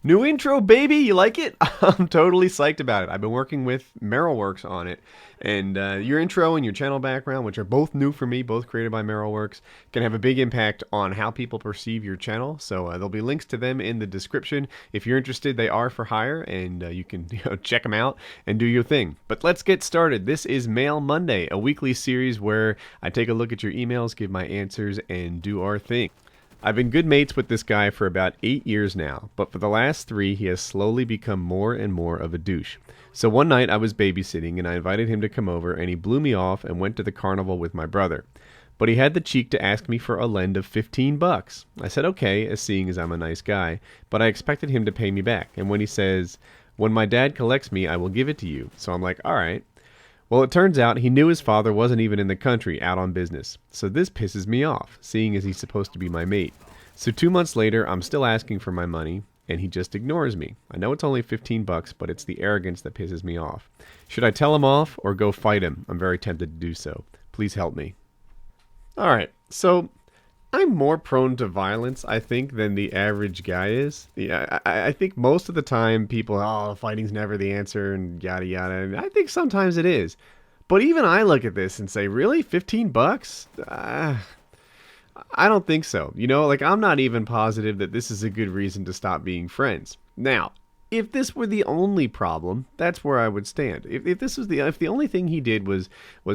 New intro, baby. You like it? I'm totally psyched about it. I've been working with Merylworks on it. And your intro and your channel background, which are both new for me, both created by Merylworks, can have a big impact on how people perceive your channel. So there'll be links to them in the description. If you're interested, they are for hire, and you can check them out and do your thing. But let's get started. This is Mail Monday, a weekly series where I take a look at your emails, give my answers, and do our thing. I've been good mates with this guy for about 8 years now, but for the last 3, he has slowly become more and more of a douche. So one night I was babysitting and I invited him to come over, and he blew me off and went to the carnival with my brother. But he had the cheek to ask me for a lend of $15. I said okay, as seeing as I'm a nice guy, but I expected him to pay me back. And when he says, "When my dad collects me, I will give it to you." So I'm like, all right. Well, it turns out he knew his father wasn't even in the country, out on business. So this pisses me off, seeing as he's supposed to be my mate. So 2 months later, I'm still asking for my money, and he just ignores me. I know it's only $15, but it's the arrogance that pisses me off. Should I tell him off or go fight him? I'm very tempted to do so. Please help me. All right, so I'm more prone to violence, I think, than the average guy is. Yeah, I think most of the time people, fighting's never the answer and yada yada. And I think sometimes it is. But even I look at this and say, really? $15? I don't think so. I'm not even positive that this is a good reason to stop being friends. Now, if this were the only problem, that's where I would stand. If the only thing he did was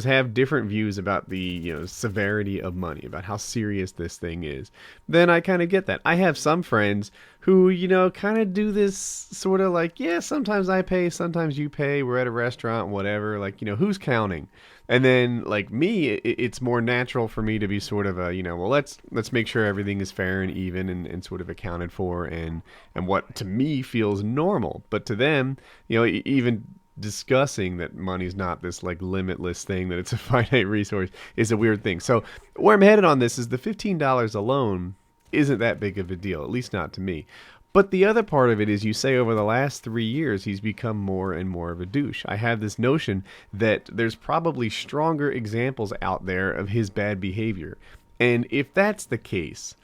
have different views about the severity of money, about how serious this thing is, then I kind of get that. I have some friends who kind of do this sort of like, yeah, sometimes I pay, sometimes you pay. We're at a restaurant, whatever. Who's counting? And then, like me, it's more natural for me to be sort of a, well, let's make sure everything is fair and even and sort of accounted for and what to me feels normal. But to them, even discussing that money's not this like limitless thing, that it's a finite resource, is a weird thing. So where I'm headed on this is the $15 alone isn't that big of a deal, at least not to me. But the other part of it is, you say over the last 3 years, he's become more and more of a douche. I have this notion that there's probably stronger examples out there of his bad behavior. And if that's the case,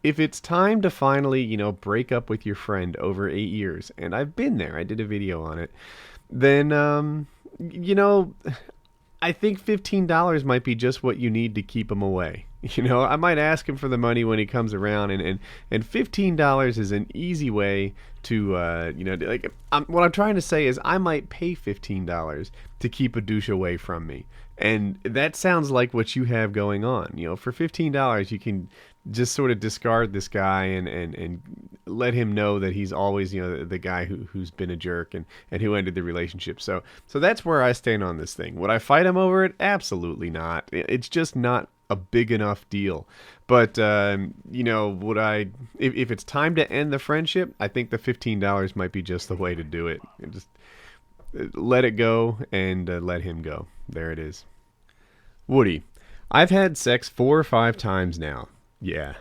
if it's time to finally, break up with your friend over 8 years, and I've been there, I did a video on it, then, I think $15 might be just what you need to keep him away. I might ask him for the money when he comes around, and $15 is an easy way to, what I'm trying to say is I might pay $15 to keep a douche away from me. And that sounds like what you have going on. For $15, you can just sort of discard this guy and let him know that he's always, the guy who's been a jerk and who ended the relationship. So that's where I stand on this thing. Would I fight him over it? Absolutely not. It's just not a big enough deal. But, would I, if it's time to end the friendship, I think the $15 might be just the way to do it. Just let it go and let him go. There it is. Woody, I've had sex 4 or 5 times now. Yeah,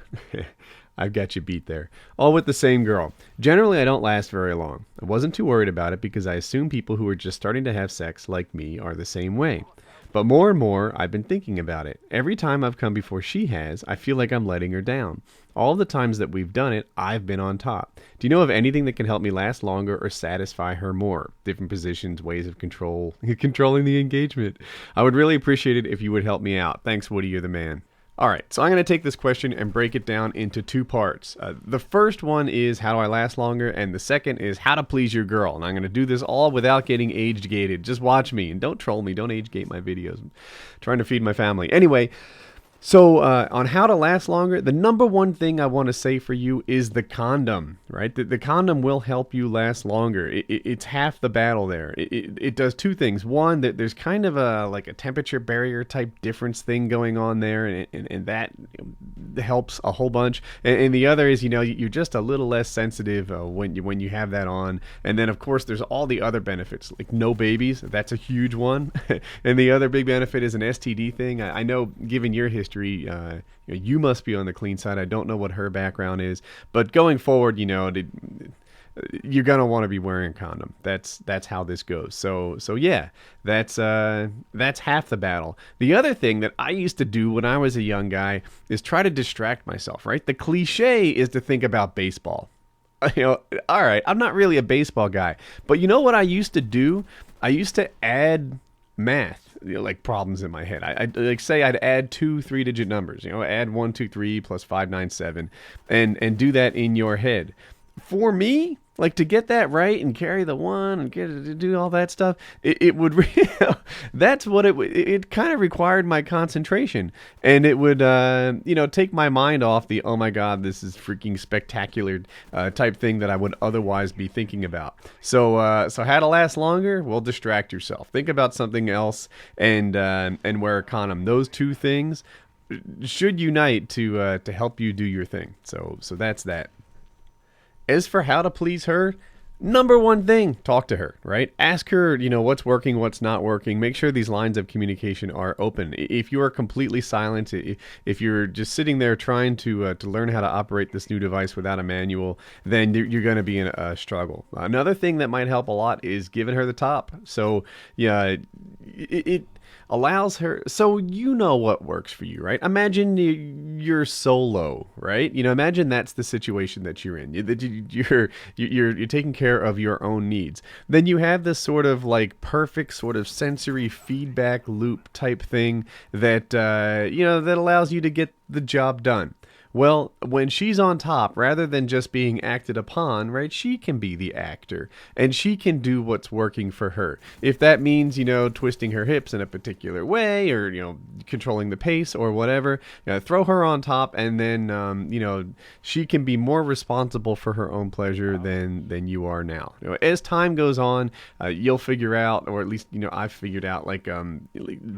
I've got you beat there. All with the same girl. Generally, I don't last very long. I wasn't too worried about it because I assume people who are just starting to have sex, like me, are the same way. But more and more, I've been thinking about it. Every time I've come before she has, I feel like I'm letting her down. All the times that we've done it, I've been on top. Do you know of anything that can help me last longer or satisfy her more? Different positions, ways of controlling the engagement. I would really appreciate it if you would help me out. Thanks, Woody, you're the man. All right, so I'm going to take this question and break it down into 2 parts. The first one is how do I last longer, and the second is how to please your girl. And I'm going to do this all without getting age-gated. Just watch me and don't troll me. Don't age-gate my videos. I'm trying to feed my family. Anyway, so on how to last longer, the number one thing I want to say for you is the condom, right? The condom will help you last longer. It's half the battle there. It does 2 things. One, that there's kind of a temperature barrier type difference thing going on there, and that helps a whole bunch. And the other is, you're just a little less sensitive when you have that on. And then, of course, there's all the other benefits, like no babies. That's a huge one. And the other big benefit is an STD thing. I know, given your history, you must be on the clean side. I don't know what her background is, but going forward, you're gonna want to be wearing a condom. That's how this goes. So yeah, that's half the battle. The other thing that I used to do when I was a young guy is try to distract myself. Right, the cliche is to think about baseball. All right, I'm not really a baseball guy, but you know what I used to do? I used to add math, like problems in my head. I like say I'd add two 3-digit numbers, add 123 plus 597, and do that in your head. For me, like to get that right and carry the one and get to do all that stuff, it would that's what it kind of required my concentration, and it would take my mind off the oh my god, this is freaking spectacular type thing that I would otherwise be thinking about. So how to last longer? Well, distract yourself, think about something else, and wear a condom. Those two things should unite to help you do your thing. So that's that. As for how to please her, number one thing, talk to her, right? Ask her, what's working, what's not working. Make sure these lines of communication are open. If you are completely silent, if you're just sitting there trying to learn how to operate this new device without a manual, then you're going to be in a struggle. Another thing that might help a lot is giving her the top. So, yeah, it allows her, so you know what works for you, right? Imagine you're solo, right? Imagine that's the situation that you're in. You're taking care of your own needs. Then you have this sort of like perfect sort of sensory feedback loop type thing that that allows you to get the job done. Well, when she's on top, rather than just being acted upon, right, she can be the actor, and she can do what's working for her. If that means, twisting her hips in a particular way, or, controlling the pace or whatever, throw her on top, and then, she can be more responsible for her own pleasure than you are now. As time goes on, you'll figure out, or at least, I've figured out, like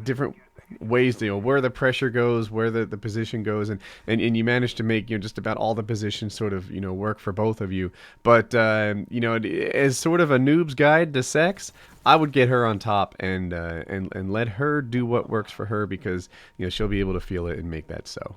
different ways where the pressure goes, where the position goes, and you manage to make just about all the positions sort of work for both of you. But as sort of a noob's guide to sex, I would get her on top and let her do what works for her, because she'll be able to feel it and make that so.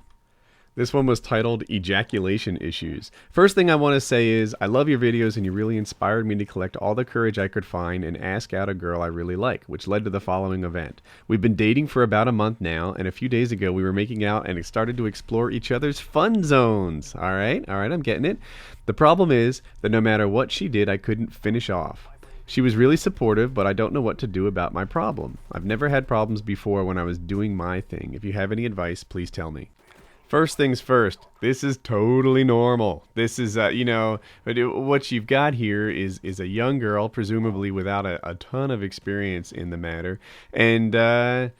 This one was titled Ejaculation Issues. First thing I want to say is, I love your videos and you really inspired me to collect all the courage I could find and ask out a girl I really like, which led to the following event. We've been dating for about a month now, and a few days ago we were making out and started to explore each other's fun zones. All right, I'm getting it. The problem is that no matter what she did, I couldn't finish off. She was really supportive, but I don't know what to do about my problem. I've never had problems before when I was doing my thing. If you have any advice, please tell me. First things first, this is totally normal. This is, what you've got here is a young girl, presumably without a ton of experience in the matter. And,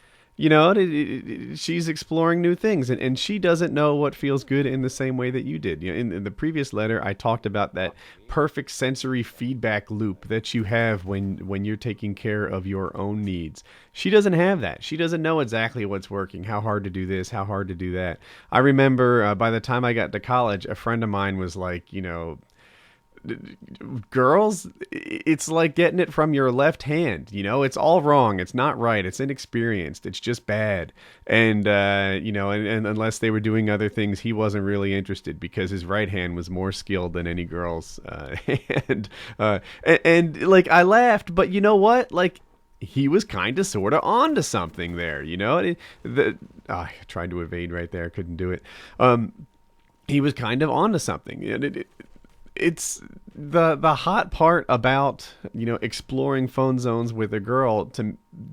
she's exploring new things, and she doesn't know what feels good in the same way that you did. In the previous letter, I talked about that perfect sensory feedback loop that you have when you're taking care of your own needs. She doesn't have that. She doesn't know exactly what's working, how hard to do this, how hard to do that. I remember by the time I got to college, a friend of mine was like, girls, it's like getting it from your left hand. It's all wrong. It's not right. It's inexperienced. It's just bad. And and unless they were doing other things, he wasn't really interested, because his right hand was more skilled than any girl's hand. And like, I laughed, but you know what? Like, he was kind of sort of onto something there. I tried to evade right there. Couldn't do it. He was kind of onto something. It's the hot part about exploring phone zones with a girl,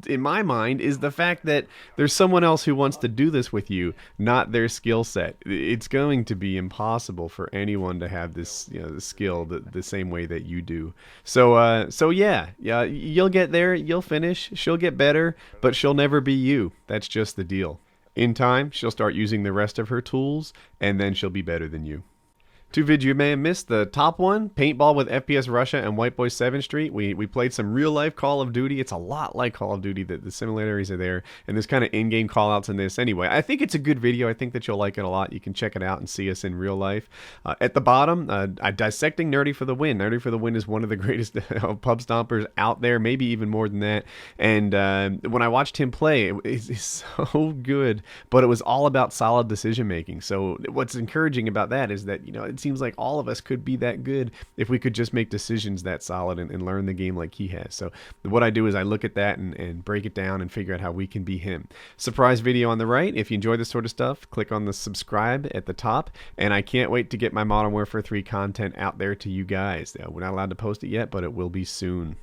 in my mind, is the fact that there's someone else who wants to do this with you, not their skill set. It's going to be impossible for anyone to have this skill the same way that you do. So yeah, you'll get there, you'll finish, she'll get better, but she'll never be you. That's just the deal. In time, she'll start using the rest of her tools, and then she'll be better than you. Two vids you may have missed. The top one, Paintball with FPS Russia and White Boy 7th Street. We played some real-life Call of Duty. It's a lot like Call of Duty. The similarities are there. And there's kind of in-game call-outs in this. Anyway, I think it's a good video. I think that you'll like it a lot. You can check it out and see us in real life. At the bottom, Dissecting Nerdy for the Win. Nerdy for the Win is one of the greatest pub stompers out there, maybe even more than that. And when I watched him play, it's so good. But it was all about solid decision-making. So what's encouraging about that is that, it's seems like all of us could be that good if we could just make decisions that solid and learn the game like he has. So what I do is I look at that and break it down and figure out how we can be him. Surprise video on the right. If you enjoy this sort of stuff, click on the subscribe at the top. And I can't wait to get my Modern Warfare 3 content out there to you guys. We're not allowed to post it yet, but it will be soon.